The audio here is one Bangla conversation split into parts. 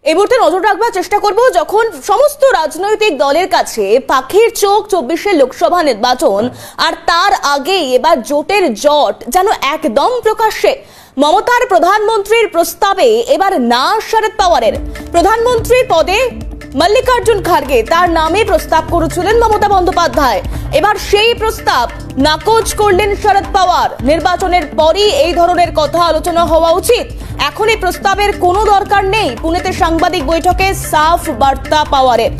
এই মুহূর্তে নজর রাখবার চেষ্টা করব যখন সমস্ত রাজনৈতিক দলের কাছে পাখির চোখ ২৪ লোকসভা নির্বাচন আর তার আগেই এবার জোটের জট যেন একদম প্রকাশ্যে। মমতার প্রধানমন্ত্রীর প্রস্তাবে এবার না শরদ পাওয়ারের। প্রধানমন্ত্রী পদে মল্লিকার্জুন খার্গে তার নামে প্রস্তাব করেছিলেন মমতা বন্দ্যোপাধ্যায়। এবার সেই প্রস্তাব নাকচ করলেন শরদ পাওয়ার। নির্বাচনের পরই এই ধরনের কথা আলোচনা হওয়া উচিত, এখন এই প্রস্তাবের কোনো দরকার নেই, পুনেতে সাংবাদিক বৈঠকে সাফ বার্তা পাওয়ারের।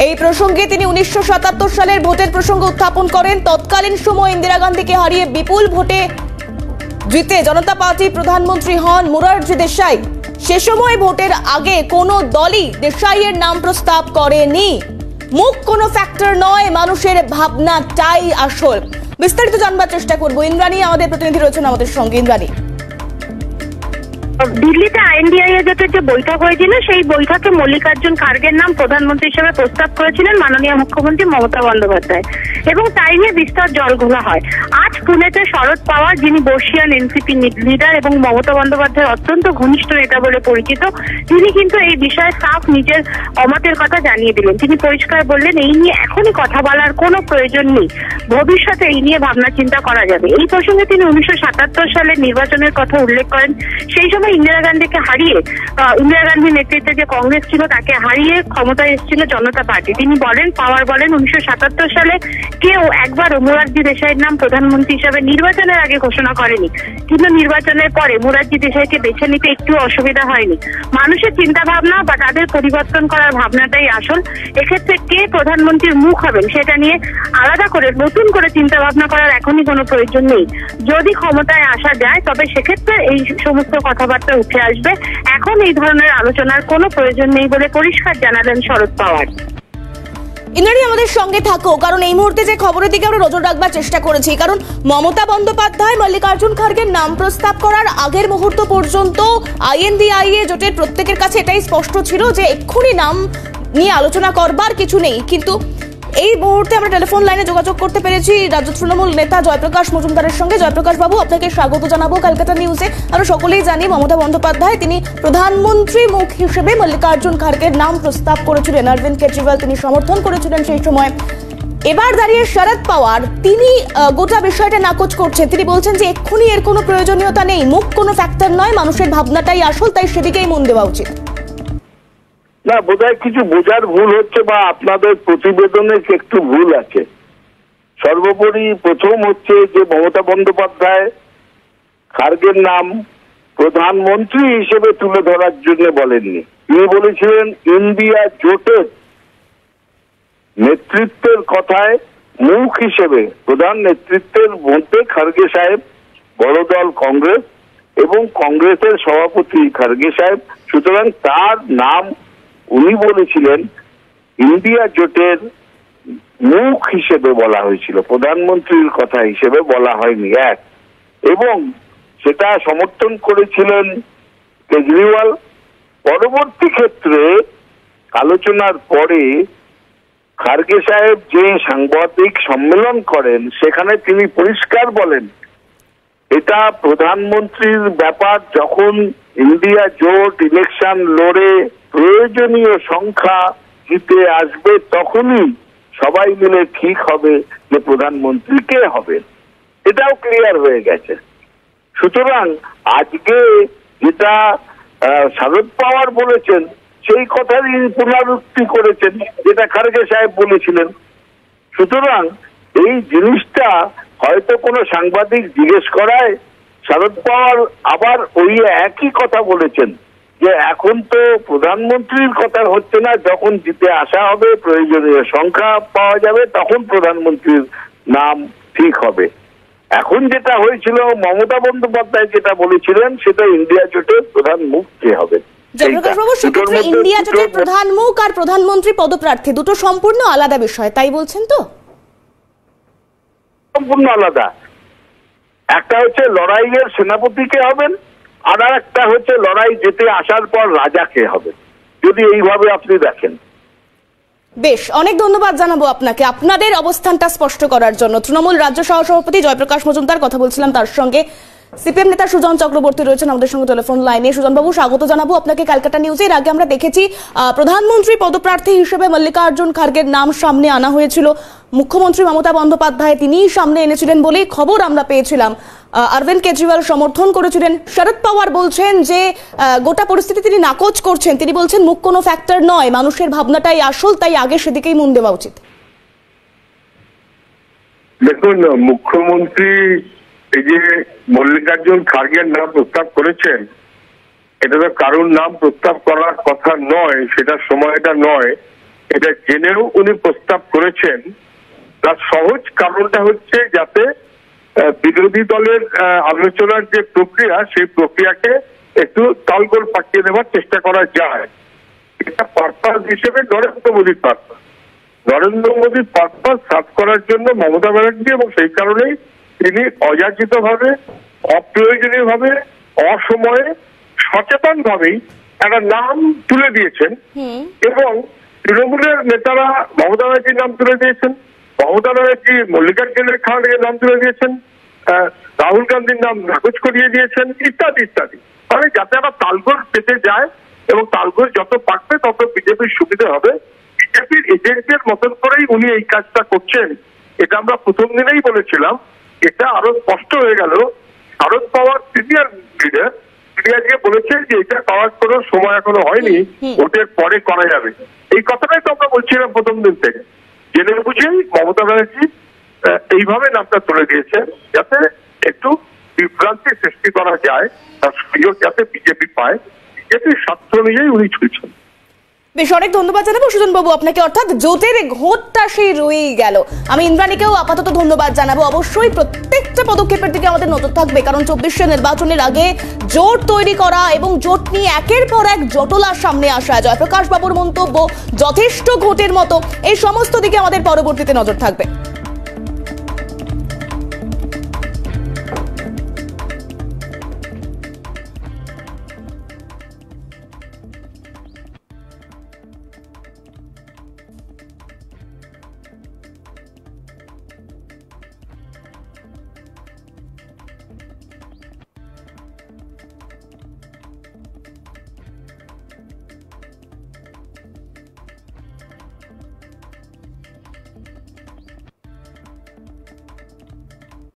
এই প্রসঙ্গে তিনি ১৯৭৭ সালের ভোটের প্রসঙ্গ উত্থাপন করেন। তৎকালীন সময় ইন্দিরা গান্ধীকে হারিয়ে বিপুল ভোটে জিতে জনতা পার্টি প্রধানমন্ত্রী হন মোরারজি দেশাই। সে সময় ভোটের আগে কোনো দলই দেশাইয়ের নাম প্রস্তাব করেনি। মুখ কোনো ফ্যাক্টর নয়, মানুষের ভাবনাটাই আসল। বিস্তারিত জানবার চেষ্টা করবো। ইন্দ্রাণী আমাদের প্রতিনিধি রয়েছেন আমাদের সঙ্গে। ইন্দ্রাণী, দিল্লিতে আইএনডিআই জোটের যে বৈঠক হয়েছিল সেই বৈঠকে মল্লিকার্জুন খার্গের নাম প্রধানমন্ত্রী হিসেবে প্রস্তাব করেছিলেন মাননীয় মুখ্যমন্ত্রী মমতা বন্দ্যোপাধ্যায় এবং তাই নিয়ে বিস্তর জলঘোলা হয়। আজ পুনেতে শরদ পাওয়ার, যিনি বর্ষিয়ান এনসিপি লিডার এবং মমতা বন্দ্যোপাধ্যায়ের অত্যন্ত ঘনিষ্ঠ নেতা বলে পরিচিত, তিনি কিন্তু এই বিষয়ে সাফ নিজের অমতের কথা জানিয়ে দিলেন। তিনি পরিষ্কার বললেন, এই নিয়ে এখনই কথা বলার কোনো প্রয়োজন নেই, ভবিষ্যতে এই নিয়ে ভাবনা চিন্তা করা যাবে। এই প্রসঙ্গে তিনি ১৯৭৭ সালের নির্বাচনের কথা উল্লেখ করেন। সেই সময় ইন্দিরা গান্ধীকে হারিয়ে, ইন্দিরা গান্ধীর নেতৃত্বে যে কংগ্রেস ছিল তাকে হারিয়ে ক্ষমতায় এসেছিল জনতা পার্টি। তিনি বলেন, পাওয়ার বলেন, ১৯৭৭ সালে কেউ একবারও মোরারজি দেশাইয়ের নাম প্রধানমন্ত্রী হিসাবে নির্বাচনের আগে ঘোষণা করেনি, কিন্তু নির্বাচনের পরে মোরারজি দেশাইকে বেছে নিতে একটু অসুবিধা হয়নি। মানুষের চিন্তা ভাবনা বা তাদের পরিবর্তন করার ভাবনাটাই আসল। এক্ষেত্রে কে প্রধানমন্ত্রীর মুখ হবেন সেটা নিয়ে আলাদা করে নতুন করে চিন্তা ভাবনা করার এখনই কোনো প্রয়োজন নেই। যদি ক্ষমতায় আসা যায় তবে সেক্ষেত্রে এই সমস্ত কথাবার্তা উঠে আসবে। এখন এই ধরনের আলোচনার কোনো প্রয়োজন নেই বলে পরিষ্কার জানালেন শরদ পাওয়ার। ইন্দ্রাণী, আমাদের সঙ্গে থাকো, কারণ এই মুহূর্তে যে খবরের দিকে আমরা নজর রাখবার চেষ্টা করেছি, কারণ মমতা বন্দ্যোপাধ্যায় মল্লিকার্জুন খার্গের নাম প্রস্তাব করার আগের মুহূর্ত পর্যন্ত আইএনডিআইএ জোটের প্রত্যেকের কাছে এটাই স্পষ্ট ছিল যে এক্ষুনি নাম নিয়ে আলোচনা করবার কিছু নেই। কিন্তু এই মুহূর্তে আমরা টেলিফোন লাইনে যোগাযোগ করতে পেরেছি রাজ্য তৃণমূল নেতা জয়প্রকাশ মজুমদারের সঙ্গে। জয়প্রকাশ বাবু, আপনাকে স্বাগত জানাবো কলকাতা নিউজে। আমরা সকলেই জানি মমতা বন্দ্যোপাধ্যায় তিনি প্রধানমন্ত্রী মুখ হিসেবে মল্লিকার্জুন খার্গের নাম প্রস্তাব করেছিলেন। অরবিন্দ কেজরিওয়াল তিনি সমর্থন করেছিলেন সেই সময়। এবার দাঁড়িয়ে শরদ পাওয়ার তিনি গোটা বিষয়টা নাকচ করছেন। তিনি বলছেন যে এক্ষুনি এর কোনো প্রয়োজনীয়তা নেই, মুখ কোনো ফ্যাক্টর নয়, মানুষের ভাবনাটাই আসল, তাই সেদিকেই মন দেওয়া উচিত। না, বোধহয় কিছু বোঝার ভুল হচ্ছে বা আপনাদের প্রতিবেদনে একটু ভুল আছে। সর্বোপরি প্রথম হচ্ছে যে মমতা বন্দ্যোপাধ্যায় খার্গের নাম প্রধানমন্ত্রী হিসেবে তুলে ধরার জন্য বলেননি। তিনি বলেছিলেন ইন্ডিয়া জোটের নেতৃত্বের কথায় মুখ হিসেবে, প্রধান নেতৃত্বের মধ্যে খার্গে সাহেব, বড় দল কংগ্রেস এবং কংগ্রেসের সভাপতি খার্গে সাহেব, সুতরাং তার নাম উনি বলেছিলেন ইন্ডিয়া জোটের মুখ হিসেবে বলা হয়েছিল, প্রধানমন্ত্রীর কথা হিসেবে বলা হয়নি। এক, এবং সেটা সমর্থন করেছিলেন কেজরিওয়াল। পরবর্তী ক্ষেত্রে আলোচনার পরে খার্গে সাহেব যে সাংবাদিক সম্মেলন করেন সেখানে তিনি পরিষ্কার বলেন এটা প্রধানমন্ত্রীর ব্যাপার, যখন ইন্ডিয়া জোট ইলেকশন লড়ে প্রয়োজনীয় সংখ্যা জিতে আসবে তখনই সবাই মিলে ঠিক হবে যে প্রধানমন্ত্রী কে হবে। এটাও ক্লিয়ার হয়ে গেছে। সুতরাং আজকে যেটা শরদ পাওয়ার বলেছেন সেই কথারই পুনরাবৃত্তি করেছেন যেটা খার্গে সাহেব বলেছিলেন। সুতরাং এই জিনিসটা হয়তো কোনো সাংবাদিক জিজ্ঞেস করায় শরদ পাওয়ার আবার ওই একই কথা বলেছেন যে এখন তো প্রধানমন্ত্রীর কথা হচ্ছে না, যখন জিতে আসা হবে প্রয়োজনীয় সংখ্যা পাওয়া যাবে তখন প্রধানমন্ত্রীর নাম ঠিক হবে। এখন যেটা হয়েছিল মমতা বন্দ্যোপাধ্যায় যেটা বলেছিলেন সেটা ইন্ডিয়া জোটের প্রধান মুখ কে হবে। জয়প্রকাশ বাবু, সেক্ষেত্রে ইন্ডিয়া জোটের প্রধান মুখ আর প্রধানমন্ত্রী পদপ্রার্থী দুটো সম্পূর্ণ আলাদা বিষয়, তাই বলছেন তো? সম্পূর্ণ আলাদা। একটা হচ্ছে লড়াইয়ের সেনাপতি কে হবেন, আর একটা হচ্ছে লড়াই জিতে আসার পর রাজা কে হবে, যদি এইভাবে আপনি দেখেন। বেশ, অনেক ধন্যবাদ জানাবো আপনাকে আপনাদের অবস্থানটা স্পষ্ট করার জন্য। তৃণমূল রাজ্য সহসভাপতি জয়প্রকাশ মজুমদার কথা বলছিলাম তার সঙ্গে। সিপিএম নেতা সুজন চক্রবর্তী রয়েছেন আমাদের সঙ্গে টেলিফোন লাইনে। সুজন বাবু, স্বাগত জানাবো আপনাকে ক্যালকাটা নিউজে। এর আগে আমরা দেখেছি প্রধানমন্ত্রী পদপ্রার্থী হিসেবে মল্লিকার্জুন খার্গের নাম সামনে আনা হয়েছিল। মুখ্যমন্ত্রী মমতা বন্দ্যোপাধ্যায় তিনিই সামনে এনেছিলেন বলেই খবর আমরা পেয়েছিলাম। অরবিন্দ কেজরিওয়াল সমর্থন করেছিলেন। শরদ পাওয়ার বলছেন যে গোটা পরিস্থিতি তিনি নাকচ করছেন। তিনি বলছেন মুখ কোনো ফ্যাক্টর নয়, মানুষের ভাবনাটাই আসল, তাই আগে সেদিকেই মন দেওয়া উচিত। দেখুন, মুখ্যমন্ত্রী এই যে মল্লিকার্জুন খার্গের নাম প্রস্তাব করেছেন, এটা তো কারোর নাম প্রস্তাব করার কথা নয়, সেটা সময়টা নয়। এটা জেনেও উনি প্রস্তাব করেছেন। তার সহজ কারণটা হচ্ছে যাতে বিরোধী দলের আলোচনার যে প্রক্রিয়া, সেই প্রক্রিয়াকে একটু তালগোল পাকিয়ে দেওয়ার চেষ্টা করা যায়। এটা পারপাস হিসেবে নরেন্দ্র মোদীর পারপাস। নরেন্দ্র মোদীর পারপাস সাফ করার জন্য মমতা ব্যানার্জি, এবং সেই কারণেই তিনি অযাচিত ভাবে, অপ্রয়োজনীয় ভাবে, অসময়ে, সচেতন ভাবেই একটা নাম তুলে দিয়েছেন। এবং তৃণমূলের নেতারা মমতা ব্যানার্জির নাম তুলে দিয়েছেন, মমতা ব্যানার্জি মল্লিকার্জুন খার্গের নাম তুলে দিয়েছেন, রাহুল গান্ধীর নাম নাকচ করিয়ে দিয়েছেন, ইত্যাদি ইত্যাদি। মানে যাতে একটা তালগোল পেতে যায়, এবং তালগোল যত পাকবে তত বিজেপির সুবিধা হবে। বিজেপির এজেন্টের মতন করেই উনি এই কাজটা করছেন, এটা আমরা প্রথম দিনেই বলেছিলাম। এটা আরো স্পষ্ট হয়ে গেল। শরদ পাওয়ার সিনিয়র লিডার, তিনি আজকে বলেছেন যে এটা পাওয়ার কোনো সময় এখনো হয়নি, ভোটের পরে করা যাবে। এই কথাটাই তো আমরা বলছিলাম প্রথম দিন থেকে। জেনে বুঝেই মমতা ব্যানার্জি এইভাবে নামটা তুলে দিয়েছেন, যাতে একটু বিভ্রান্তি সৃষ্টি করা যায়, তার সুযোগ যাতে বিজেপি পায়। বিজেপির স্বার্থ অনুযায়ী উনি চলছেন। বেশ, অনেক ধন্যবাদ জানাবো সুজন বাবু আপনাকে। অর্থাৎ জোটের ঘোরটা সেই রয়েই গেল। আমি ইন্দ্রাণীকেও আপাতত ধন্যবাদ জানাবো। অবশ্যই প্রত্যেকটা পদক্ষেপের দিকে আমাদের নজর থাকবে, কারণ 24 নির্বাচনের আগে জোট তৈরি করা এবং জোট নিয়ে একের পর এক জটলার সামনে আসা, জয়প্রকাশ বাবুর মন্তব্য যথেষ্ট ঘোটের মতো, এই সমস্ত দিকে আমাদের পরবর্তীতে নজর থাকবে।